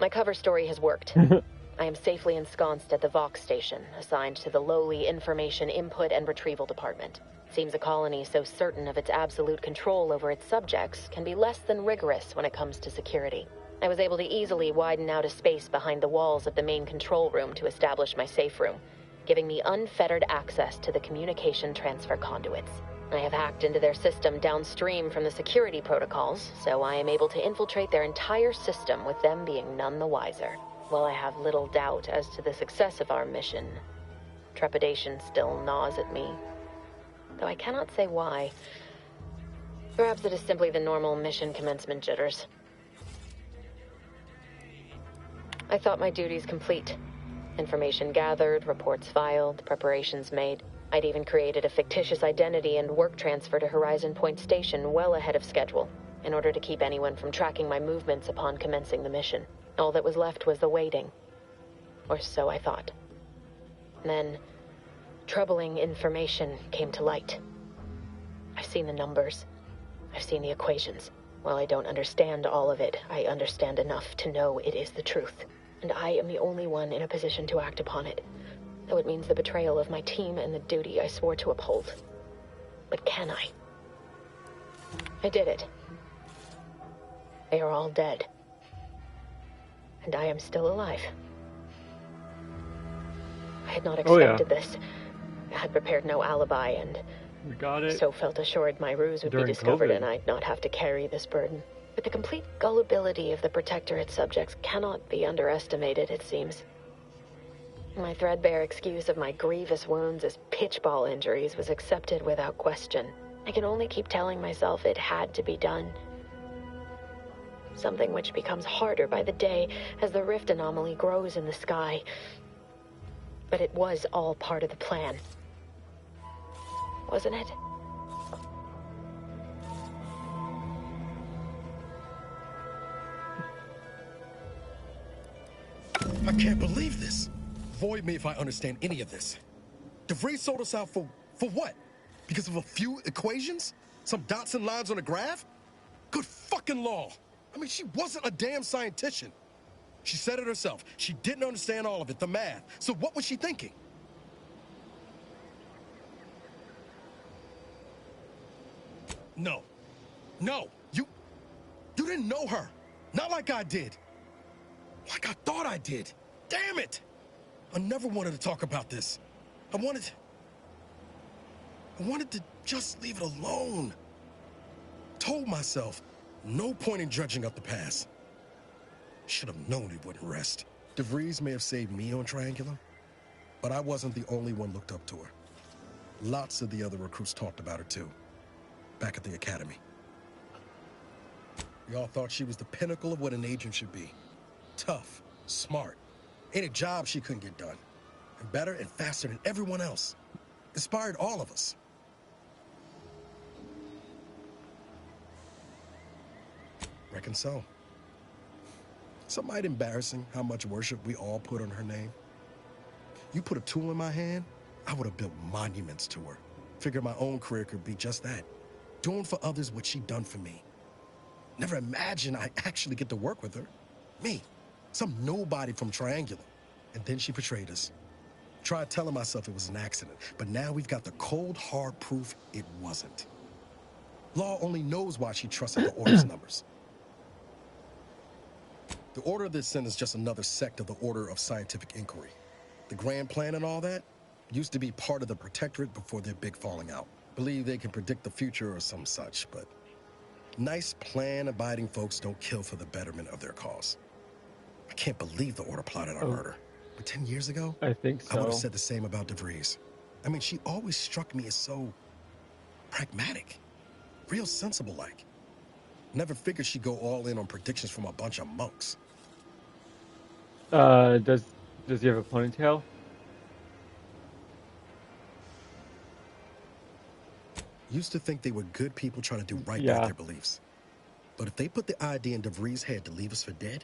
My cover story has worked. I am safely ensconced at the Vox station, assigned to the lowly Information Input and Retrieval Department. Seems a colony so certain of its absolute control over its subjects can be less than rigorous when it comes to security. I was able to easily widen out a space behind the walls of the main control room to establish my safe room, giving me unfettered access to the communication transfer conduits. I have hacked into their system downstream from the security protocols, so I am able to infiltrate their entire system with them being none the wiser. While I have little doubt as to the success of our mission, trepidation still gnaws at me, though I cannot say why. Perhaps it is simply the normal mission commencement jitters. I thought my duties complete. Information gathered, reports filed, preparations made. I'd even created a fictitious identity and work transfer to Horizon Point Station well ahead of schedule, in order to keep anyone from tracking my movements upon commencing the mission. All that was left was the waiting. Or so I thought. Then, troubling information came to light. I've seen the numbers. I've seen the equations. While I don't understand all of it, I understand enough to know it is the truth. And I am the only one in a position to act upon it, though it means the betrayal of my team and the duty I swore to uphold. But can I? I did it. They are all dead. And I am still alive. I had not expected this. I had prepared no alibi and We got it. so felt assured my ruse would During be discovered COVID. and I'd not have to carry this burden. But the complete gullibility of the Protectorate subjects cannot be underestimated, it seems. My threadbare excuse of my grievous wounds as pitchball injuries was accepted without question. I can only keep telling myself it had to be done. Something which becomes harder by the day as the rift anomaly grows in the sky. But it was all part of the plan. Wasn't it? I can't believe this. Void me if I understand any of this. DeVries sold us out for what? Because of a few equations? Some dots and lines on a graph? Good fucking law. I mean, she wasn't a damn scientician. She said it herself. She didn't understand all of it, the math. So what was she thinking? No. No. You didn't know her. Not like I did. Like I thought I did. Damn it! I never wanted to talk about this. I wanted to just leave it alone. Told myself, no point in dredging up the past. Should have known it wouldn't rest. DeVries may have saved me on Triangulum, but I wasn't the only one looked up to her. Lots of the other recruits talked about her too, back at the academy. We all thought she was the pinnacle of what an agent should be. Tough, smart, ain't a job she couldn't get done. And better and faster than everyone else. Inspired all of us. Reckon so. Some might embarrassing how much worship we all put on her name. You put a tool in my hand, I would have built monuments to her. Figured my own career could be just that. Doing for others what she done for me. Never imagined I'd actually get to work with her. Me, some nobody from Triangulum. And then she betrayed us. Tried telling myself it was an accident, but now we've got the cold, hard proof it wasn't. Law only knows why she trusted the Order's numbers. The Order of the Ascent is just another sect of the Order of Scientific Inquiry. The Grand Plan and all that used to be part of the Protectorate before their big falling out. Believe they can predict the future or some such, but nice plan-abiding folks don't kill for the betterment of their cause. I can't believe the Order plotted our murder. But 10 years ago, I think so. I would have said the same about DeVries. I mean, she always struck me as so pragmatic, real sensible-like. Never figured she'd go all in on predictions from a bunch of monks. Does he have a ponytail? Used to think they were good people trying to do right Yeah. by their beliefs. But if they put the idea in DeVries' head to leave us for dead,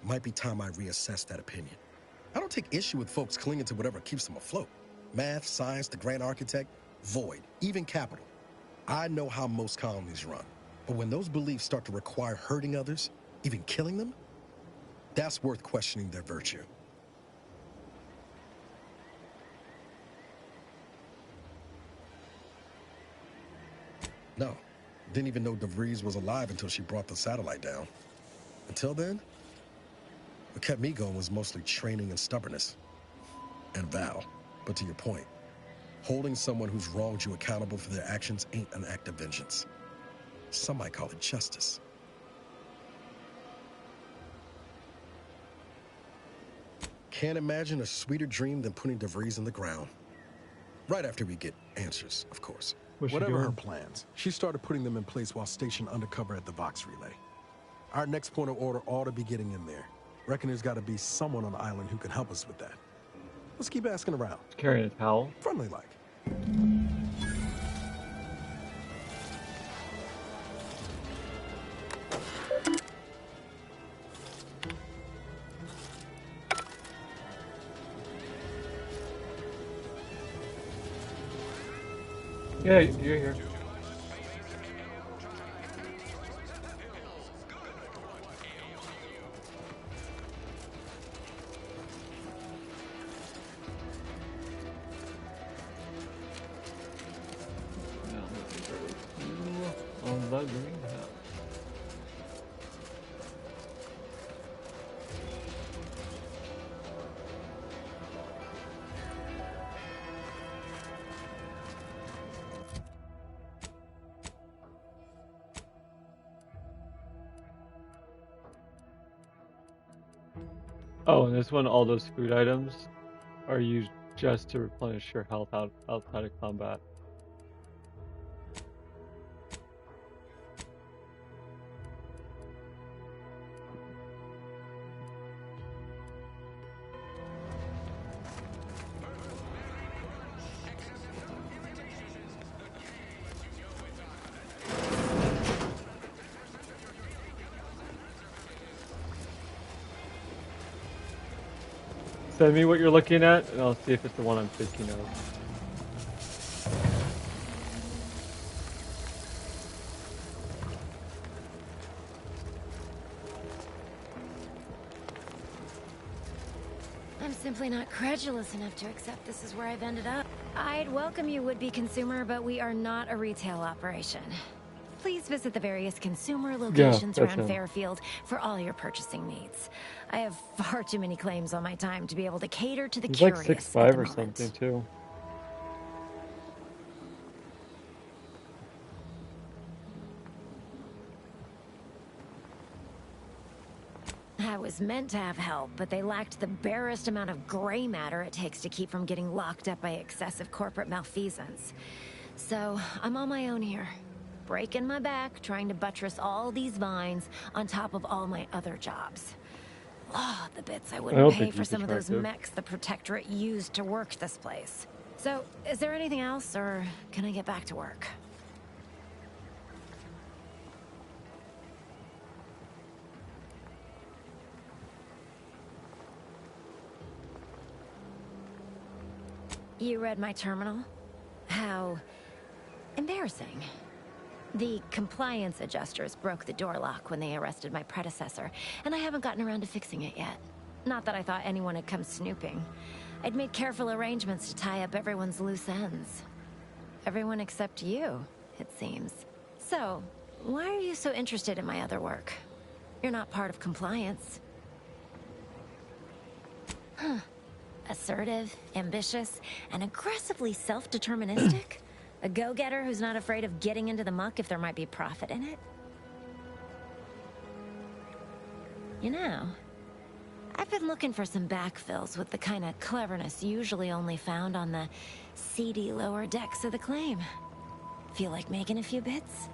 it might be time I reassess that opinion. I don't take issue with folks clinging to whatever keeps them afloat. Math, science, the grand architect, Void, even capital. I know how most colonies run. But when those beliefs start to require hurting others, even killing them, That's worth questioning their virtue. No, didn't even know DeVries was alive until she brought the satellite down. Until then, what kept me going was mostly training and stubbornness. And Val. But to your point, holding someone who's wronged you accountable for their actions ain't an act of vengeance. Some might call it justice. Can't imagine a sweeter dream than putting DeVries in the ground. Right after we get answers, of course. Whatever her plans, she started putting them in place while stationed undercover at the Vox Relay. Our next point of order ought to be getting in there. Reckon there's got to be someone on the island who can help us with that. Let's keep asking around. Carrying a towel. Friendly like. Yeah, you're here. On the greenhouse. Oh, and this one, all those food items are used just to replenish your health outside of combat. Send me what you're looking at, and I'll see if it's the one I'm thinking of. I'm simply not credulous enough to accept this is where I've ended up. I'd welcome you, would-be consumer, but we are not a retail operation. Please visit the various consumer locations around Fairfield for all your purchasing needs. I have far too many claims on my time to be able to cater to the curious. He's like 6'5" or something too. I was meant to have help, but they lacked the barest amount of gray matter it takes to keep from getting locked up by excessive corporate malfeasance. So, I'm on my own here. Breaking my back, trying to buttress all these vines on top of all my other jobs. Oh, the bits I wouldn't pay for some of those mechs the Protectorate used to work this place. So, is there anything else, or can I get back to work? You read my terminal? How embarrassing. The compliance adjusters broke the door lock when they arrested my predecessor, and I haven't gotten around to fixing it yet. Not that I thought anyone had come snooping. I'd made careful arrangements to tie up everyone's loose ends. Everyone except you, it seems. So, why are you so interested in my other work? You're not part of compliance. Huh. Assertive, ambitious, and aggressively self-deterministic? A go-getter who's not afraid of getting into the muck if there might be profit in it? You know, I've been looking for some backfills with the kind of cleverness usually only found on the seedy lower decks of the claim. Feel like making a few bits?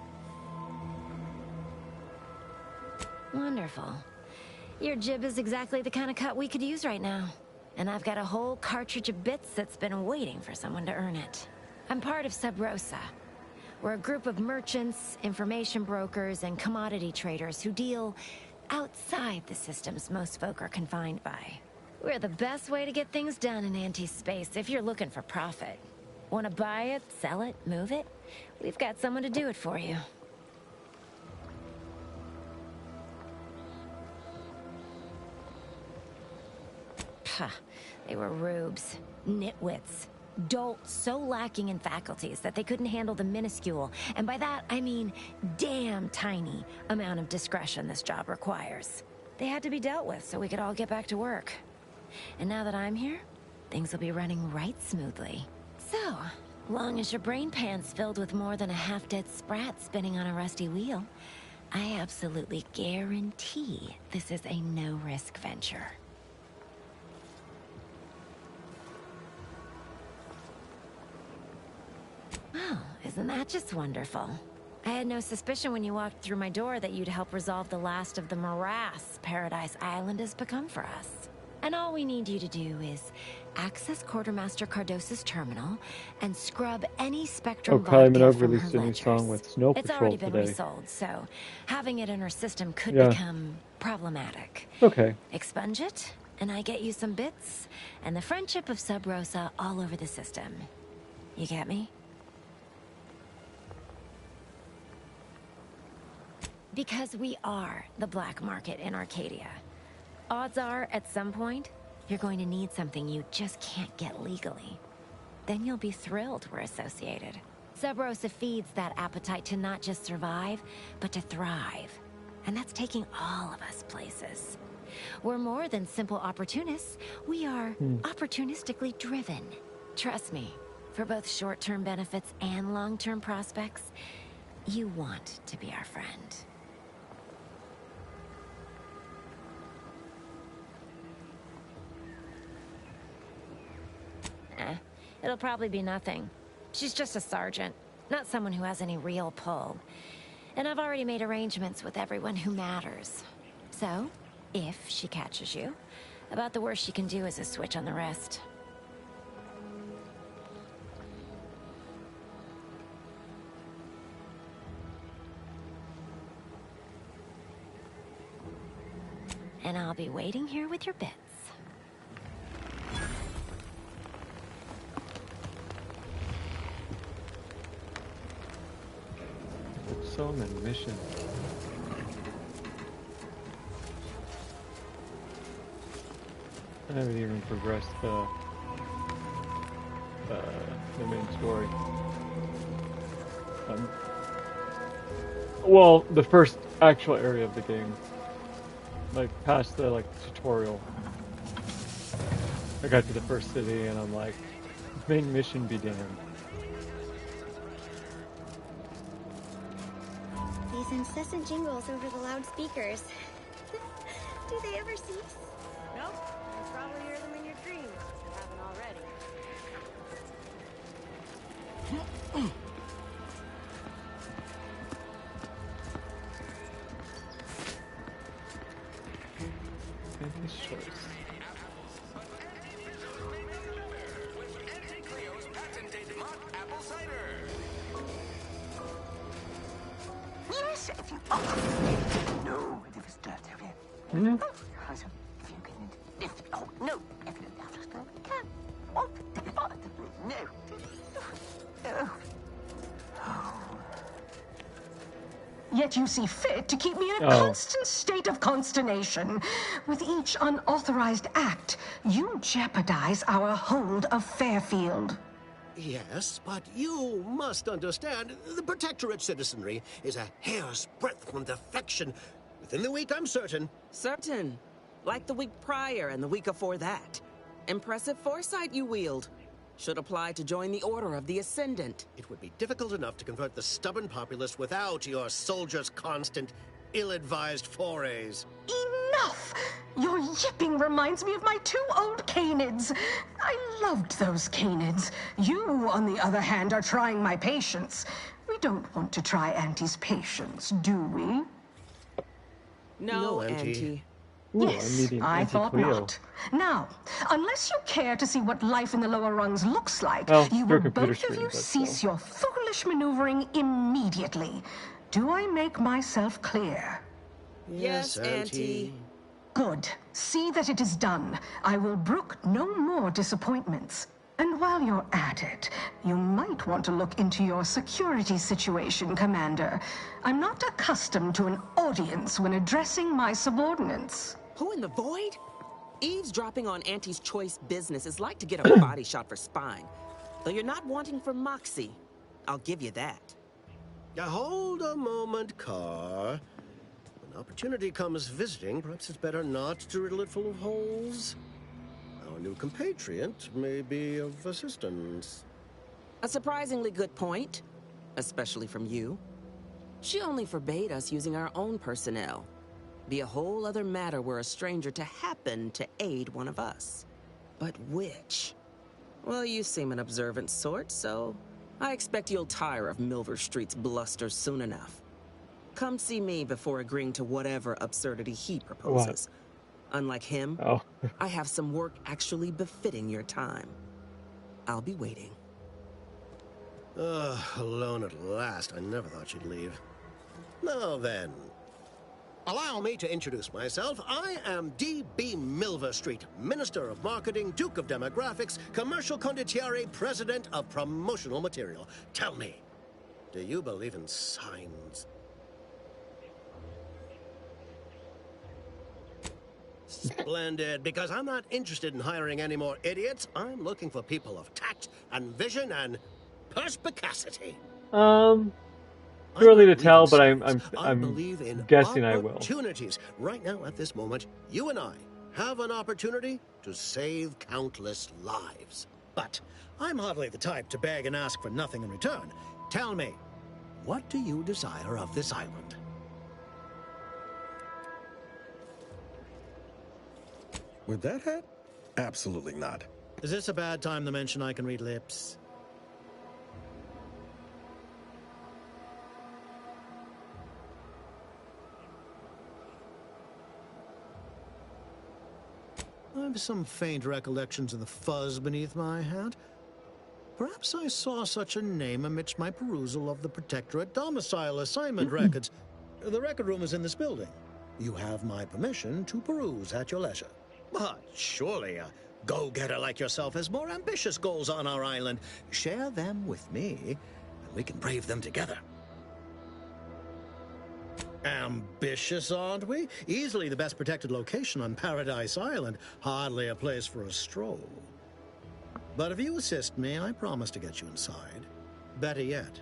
Wonderful. Your jib is exactly the kind of cut we could use right now. And I've got a whole cartridge of bits that's been waiting for someone to earn it. I'm part of Sub Rosa. We're a group of merchants, information brokers, and commodity traders who deal outside the systems most folk are confined by. We're the best way to get things done in anti-space if you're looking for profit. Want to buy it, sell it, move it? We've got someone to do it for you. They were rubes, nitwits, dolts so lacking in faculties that they couldn't handle the minuscule, and by that I mean damn tiny, amount of discretion this job requires. They had to be dealt with so we could all get back to work. And now that I'm here, things will be running right smoothly. So, long as your brain pan's filled with more than a half-dead sprat spinning on a rusty wheel, I absolutely guarantee this is a no-risk venture. Oh, isn't that just wonderful? I had no suspicion when you walked through my door that you'd help resolve the last of the morass Paradise Island has become for us. And all we need you to do is access Quartermaster Cardos's terminal and scrub any Spectrum Kylie vodka Minogue from released her a new ledgers. song with Snow It's Patrol already been today. resold, so having it in her system could Yeah. become problematic. Okay. Expunge it, and I get you some bits, and the friendship of Sub Rosa all over the system. You get me? Because we are the black market in Arcadia. Odds are, at some point, you're going to need something you just can't get legally. Then you'll be thrilled we're associated. Sub Rosa feeds that appetite to not just survive, but to thrive. And that's taking all of us places. We're more than simple opportunists. We are opportunistically driven. Trust me, for both short-term benefits and long-term prospects, you want to be our friend. It'll probably be nothing. She's just a sergeant, not someone who has any real pull. And I've already made arrangements with everyone who matters. So, if she catches you, about the worst she can do is a switch on the wrist. And I'll be waiting here with your bits. So many missions. I haven't even progressed the main story. Well, the first actual area of the game, like past the tutorial. I got to the first city and I'm like, main mission be damned. These incessant jingles over the loudspeakers. Do they ever cease? Nope. You probably hear them in your dreams if you haven't already. Make this choice. Yes, if you... Oh, no, it was dirty. Hmm? Oh, if you can... If, oh, no. If you can... Oh, no. Oh. Yet you see fit to keep me in a constant state of consternation. With each unauthorized act, you jeopardize our hold of Fairfield. Yes, but you must understand, the Protectorate citizenry is a hair's breadth from defection. Within the week, I'm certain. Certain. Like the week prior and the week before that. Impressive foresight you wield. Should apply to join the Order of the Ascendant. It would be difficult enough to convert the stubborn populace without your soldiers' constant, ill-advised forays. Enough! Your yipping reminds me of my 2 old canids. I loved those canids. You, on the other hand, are trying my patience. We don't want to try Auntie's patience, do we? No, Auntie. Ooh, Yes, I thought Cleo. not. Now, unless you care to see what life in the lower rungs looks like, Well, you through a will computer both of screen, you but cease still. your foolish maneuvering immediately. Do I make myself clear? Yes, Auntie. Good. See that it is done. I will brook no more disappointments. And while you're at it, you might want to look into your security situation, Commander. I'm not accustomed to an audience when addressing my subordinates. Who in the void? Eavesdropping on Auntie's choice business is like to get a body shot for spine. Though you're not wanting for moxie. I'll give you that. Hold a moment, Carr. When opportunity comes visiting, perhaps it's better not to riddle it full of holes. Our new compatriot may be of assistance. A surprisingly good point, especially from you. She only forbade us using our own personnel. Be a whole other matter were a stranger to happen to aid one of us. But which? Well, you seem an observant sort, so I expect you'll tire of Milver Street's bluster soon enough. Come see me before agreeing to whatever absurdity he proposes. What? Unlike him, I have some work actually befitting your time. I'll be waiting. Alone at last. I never thought you'd leave. Now then, allow me to introduce myself. I am D.B. Milver Street, Minister of Marketing, Duke of Demographics, Commercial Condottiere, President of Promotional Material. Tell me, do you believe in signs? Splendid, because I'm not interested in hiring any more idiots. I'm looking for people of tact and vision and perspicacity. Too early to tell, but I'm believe in guessing I will. Opportunities. Right now, at this moment, you and I have an opportunity to save countless lives. But I'm hardly the type to beg and ask for nothing in return. Tell me, what do you desire of this island? With that hat? Absolutely not. Is this a bad time to mention I can read lips? I have some faint recollections of the fuzz beneath my hat. Perhaps I saw such a name amidst my perusal of the Protectorate domicile assignment records. The record room is in this building. You have my permission to peruse at your leisure. But surely a go-getter like yourself has more ambitious goals on our island. Share them with me, and we can brave them together. Ambitious, aren't we? Easily the best protected location on Paradise Island. Hardly a place for a stroll. But if you assist me, I promise to get you inside. Better yet,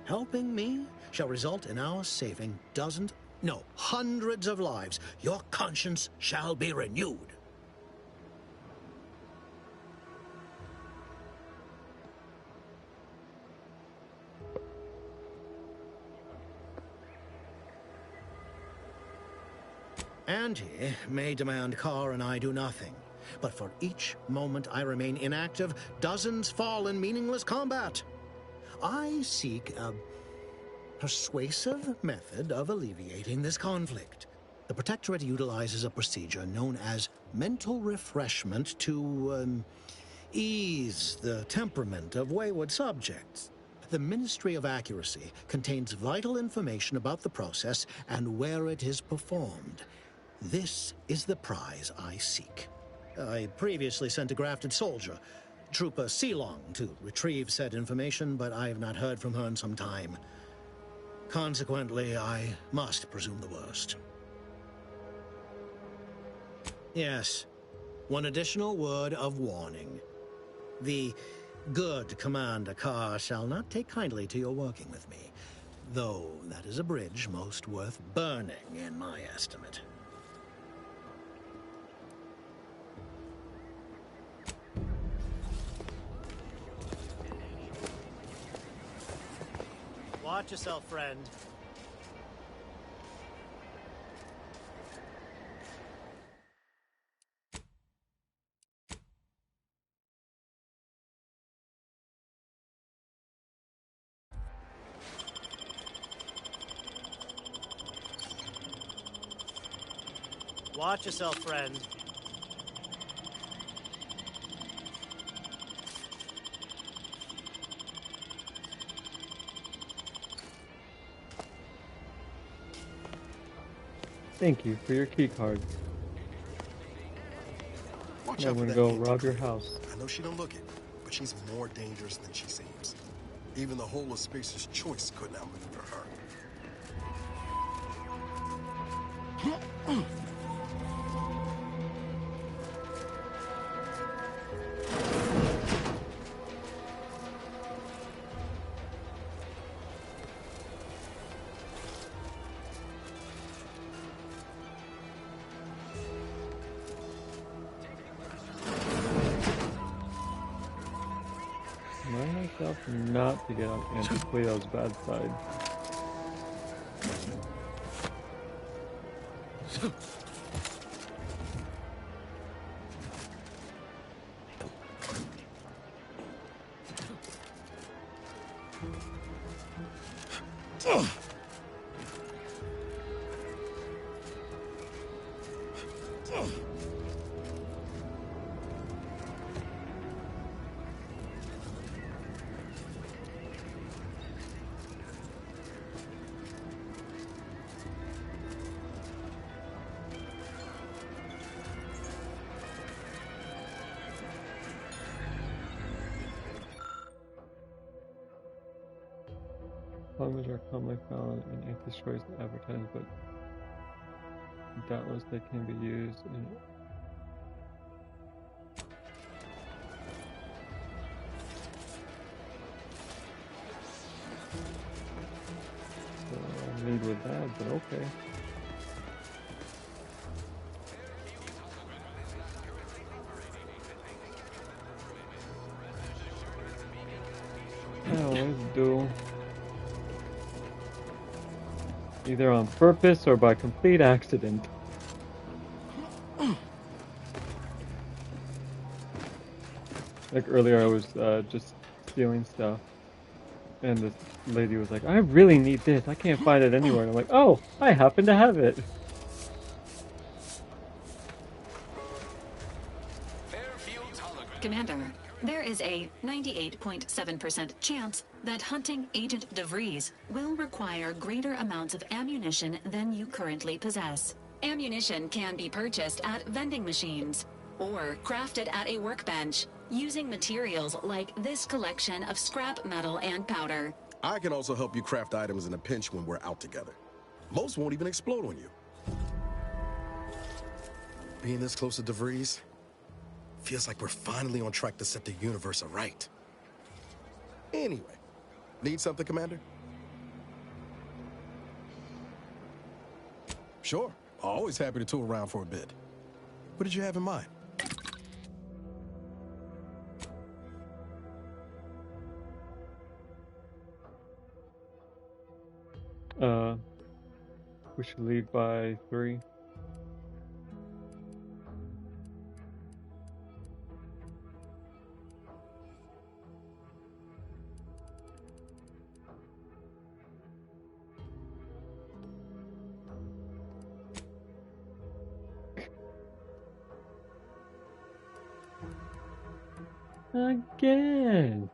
helping me shall result in our saving dozens, no, hundreds of lives. Your conscience shall be renewed. Auntie may demand Carr and I do nothing, but for each moment I remain inactive, dozens fall in meaningless combat. I seek a persuasive method of alleviating this conflict. The Protectorate utilizes a procedure known as mental refreshment to ease the temperament of wayward subjects. The Ministry of Accuracy contains vital information about the process and where it is performed. This is the prize I seek. I previously sent a grafted soldier, Trooper Sealong, to retrieve said information, but I have not heard from her in some time. Consequently, I must presume the worst. Yes, one additional word of warning. The good Commander Carr shall not take kindly to your working with me, though that is a bridge most worth burning in my estimate. Watch yourself, friend. Watch yourself, friend. Thank you for your key card. Watch I'm out for gonna that go antique rob your lady. house. I know she don't look it, but she's more dangerous than she seems. Even the whole of Spacer's Choice couldn't outmaneuver her. enough not to get on Auntie Cleo's bad side. Polymers are commonly found in anti-steroids advertised, but doubtless they can be used in lead with that, but okay. I always do. Either on purpose or by complete accident. Like earlier I was just stealing stuff. And this lady was like, I really need this. I can't find it anywhere. And I'm like, oh, I happen to have it. Commander, there is a 98.7% chance that hunting Agent DeVries will require greater amounts of ammunition than you currently possess. Ammunition can be purchased at vending machines or crafted at a workbench using materials like this collection of scrap metal and powder. I can also help you craft items in a pinch when we're out together. Most won't even explode on you. Being this close to DeVries feels like we're finally on track to set the universe aright. Anyway, need something, Commander? Sure, always happy to tool around for a bit. What did you have in mind? We should leave by 3. Again.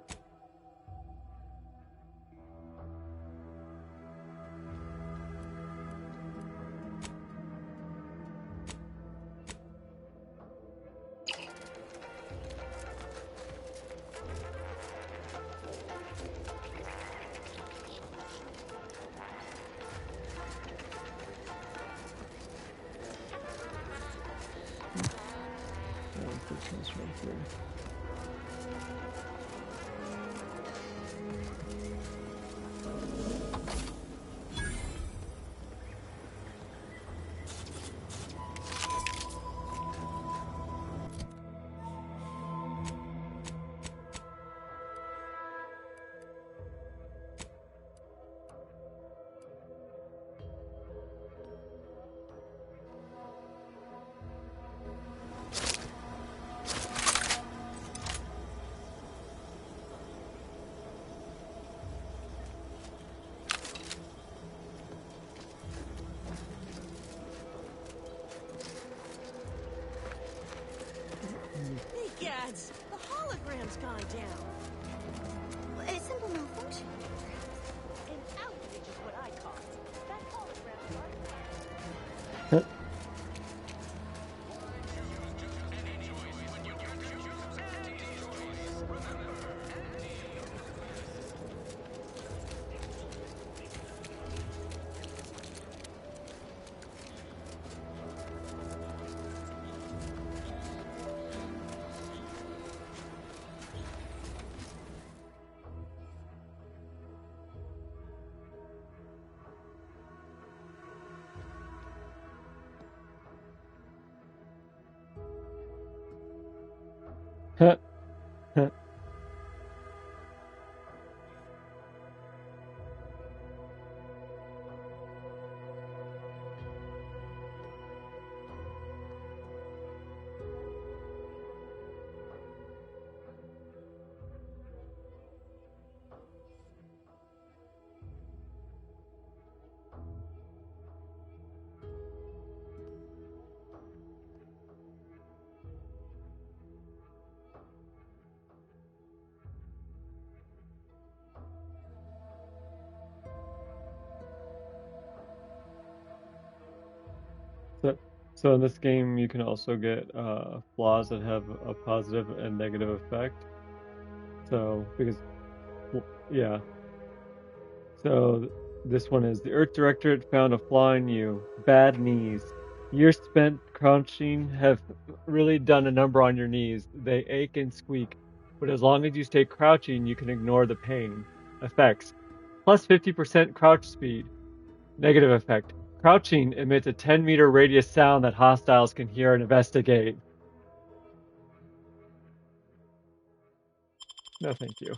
Gads, the hologram's gone down. A simple malfunction. An outrage is what I call it. That hologram. So in this game, you can also get flaws that have a positive and negative effect. So because, yeah. So this one is the Earth Directorate found a flaw in you. Bad knees. Years spent crouching have really done a number on your knees. They ache and squeak, but as long as you stay crouching, you can ignore the pain. Effects: plus 50% crouch speed. Negative effect: crouching emits a 10-meter radius sound that hostiles can hear and investigate. No, thank you.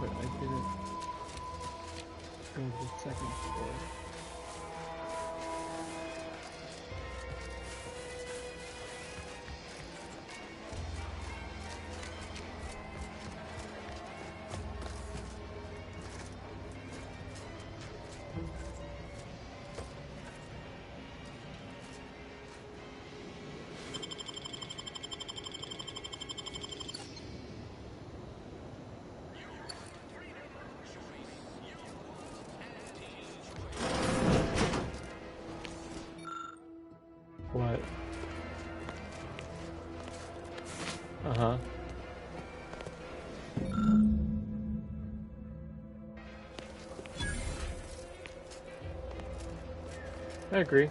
But I didn't go to the second floor. What? Uh-huh. I agree.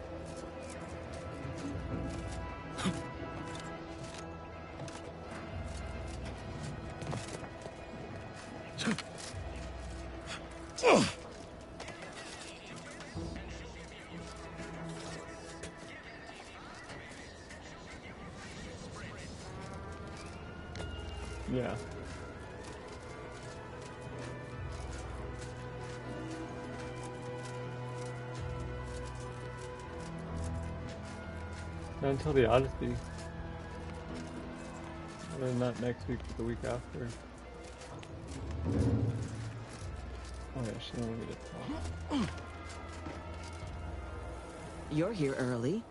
Yeah. Not until the Odyssey. Or not next week, but the week after. Oh yeah, she don't want me to talk. You're here early.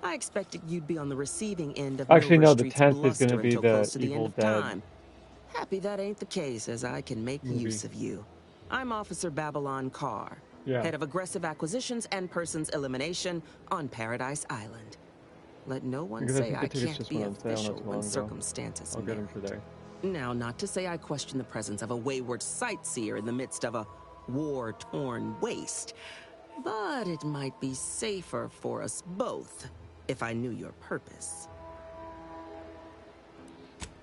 I expected you'd be on the receiving end of Actually, Milver no, the Street's 10th is bluster gonna be until the close to the end Evil of Dead time. Happy that ain't the case, as I can make movie. use of you. I'm Officer Babylon Carr, Yeah. head of aggressive acquisitions and persons elimination on Paradise Island. Let no one Because I say think the I tickets can't just be went on sale not official too when long ago. circumstances I'll get them merit. today. Now, not to say I question the presence of a wayward sightseer in the midst of a war-torn waste, but it might be safer for us both if I knew your purpose.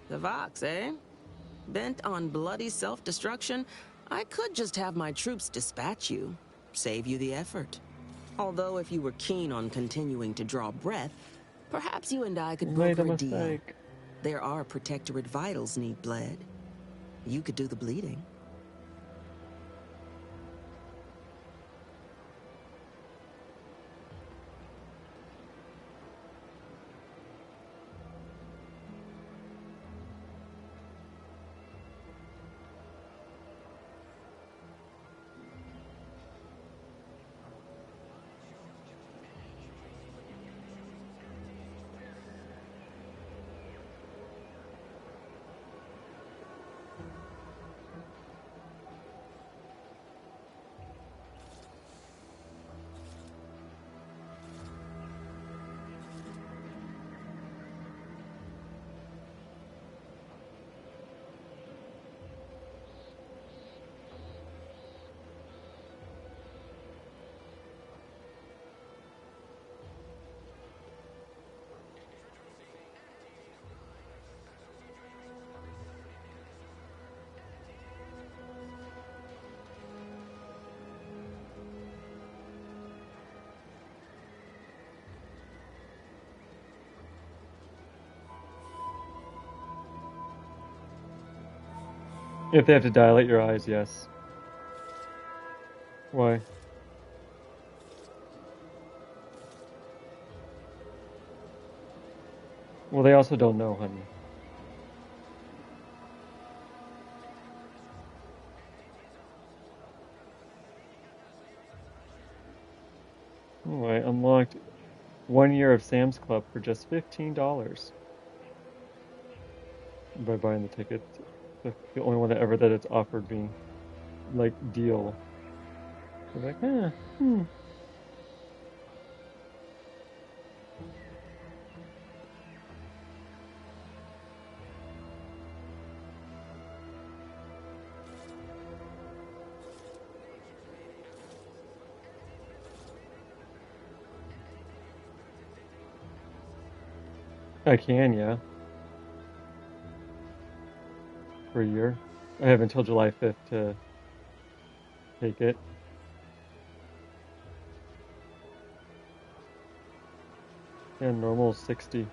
The Vox, eh? Bent on bloody self-destruction, I could just have my troops dispatch you, save you the effort. Although if you were keen on continuing to draw breath, perhaps you and I could broker a deal. There are Protectorate vitals need bled. You could do the bleeding. If they have to dilate your eyes, yes. Why? Well, they also don't know, honey. Oh, I unlocked 1 year of Sam's Club for just $15 by buying the ticket. The only one that it's offered me, like, deal. I'm like, I can, yeah. For a year. I have until July 5th to take it. Yeah, normal is 60.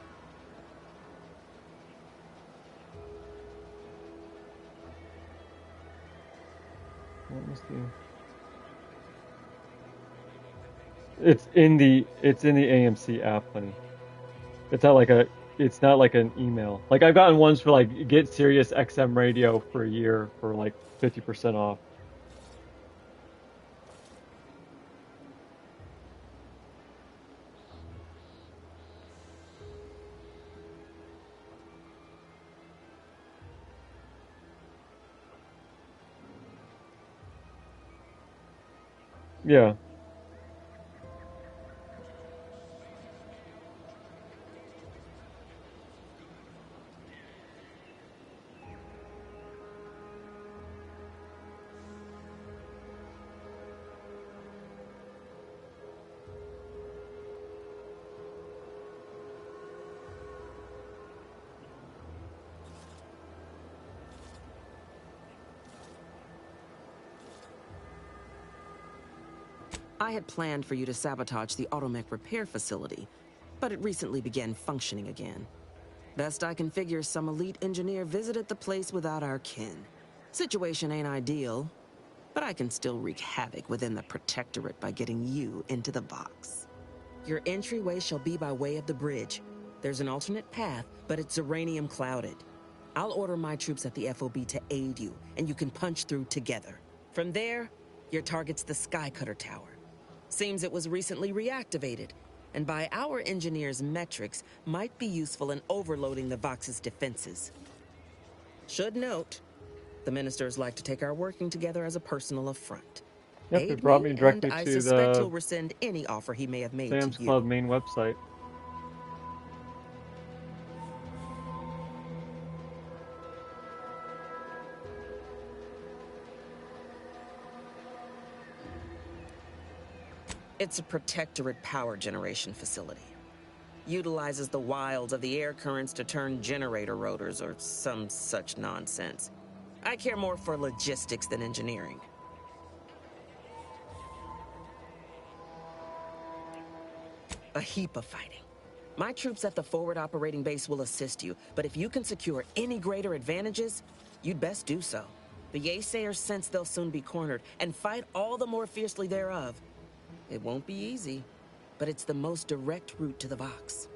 What was the... It's in the AMC app, honey. It's not like an email. Like, I've gotten ones for, like, get Sirius XM radio for a year for, like, 50% off. Yeah. I had planned for you to sabotage the automech repair facility, but it recently began functioning again. Best I can figure, some elite engineer visited the place without our kin. Situation ain't ideal, but I can still wreak havoc within the Protectorate by getting you into the box. Your entryway shall be by way of the bridge. There's an alternate path, but it's uranium clouded. I'll order my troops at the FOB to aid you, and you can punch through together. From there, your target's the Skycutter Tower. Seems it was recently reactivated, and by our engineers' metrics, might be useful in overloading the Vox's defenses. Should note, the ministers like to take our working together as a personal affront. Yep, it brought me directly I to suspect the he'll rescind any offer he may have made Sam's to you. Club main website. It's a Protectorate power generation facility. Utilizes the wilds of the air currents to turn generator rotors or some such nonsense. I care more for logistics than engineering. A heap of fighting. My troops at the forward operating base will assist you, but if you can secure any greater advantages, you'd best do so. The Yaysayers sense they'll soon be cornered and fight all the more fiercely thereof. It won't be easy, but it's the most direct route to the Vox.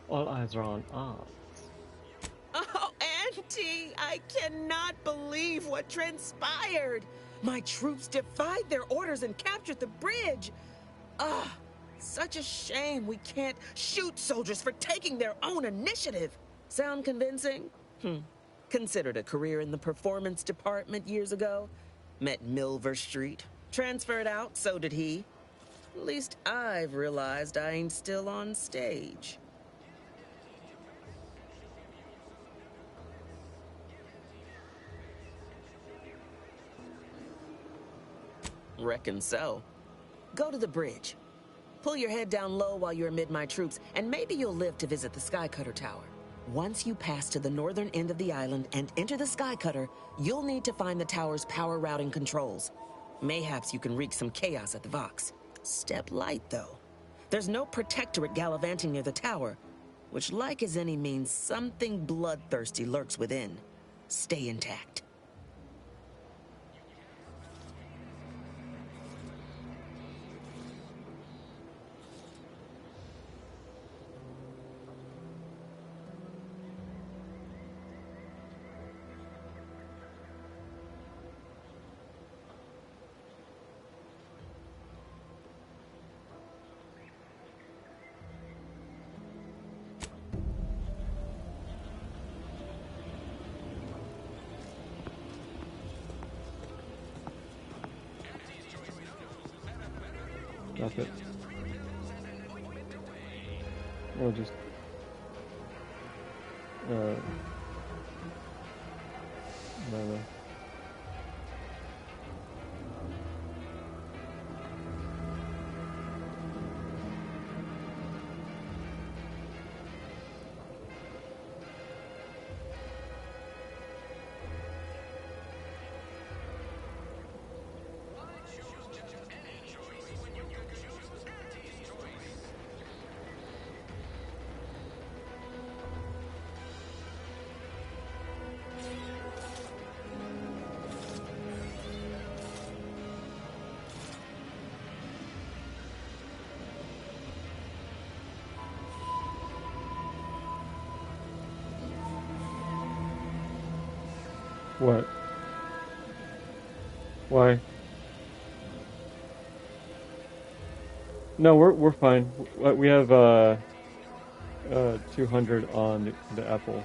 All eyes are on Oz. Oh, Auntie, I cannot believe what transpired. My troops defied their orders and captured the bridge. Ah, such a shame we can't shoot soldiers for taking their own initiative. Sound convincing? Considered a career in the performance department years ago. Met Milver Street. Transferred out, so did he. At least I've realized I ain't still on stage. Reckon so. Go to the bridge. Pull your head down low while you're amid my troops, and maybe you'll live to visit the Skycutter Tower. Once you pass to the northern end of the island and enter the Skycutter, you'll need to find the tower's power routing controls. Mayhaps you can wreak some chaos at the Vox. Step light, though. There's no protectorate gallivanting near the tower, which, like as any, means something bloodthirsty lurks within. Stay intact. Drop it. Or just no. What? Why? No, we're fine. We have 200 on the Apple.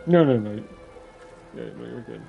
No. Yeah, no, you're good.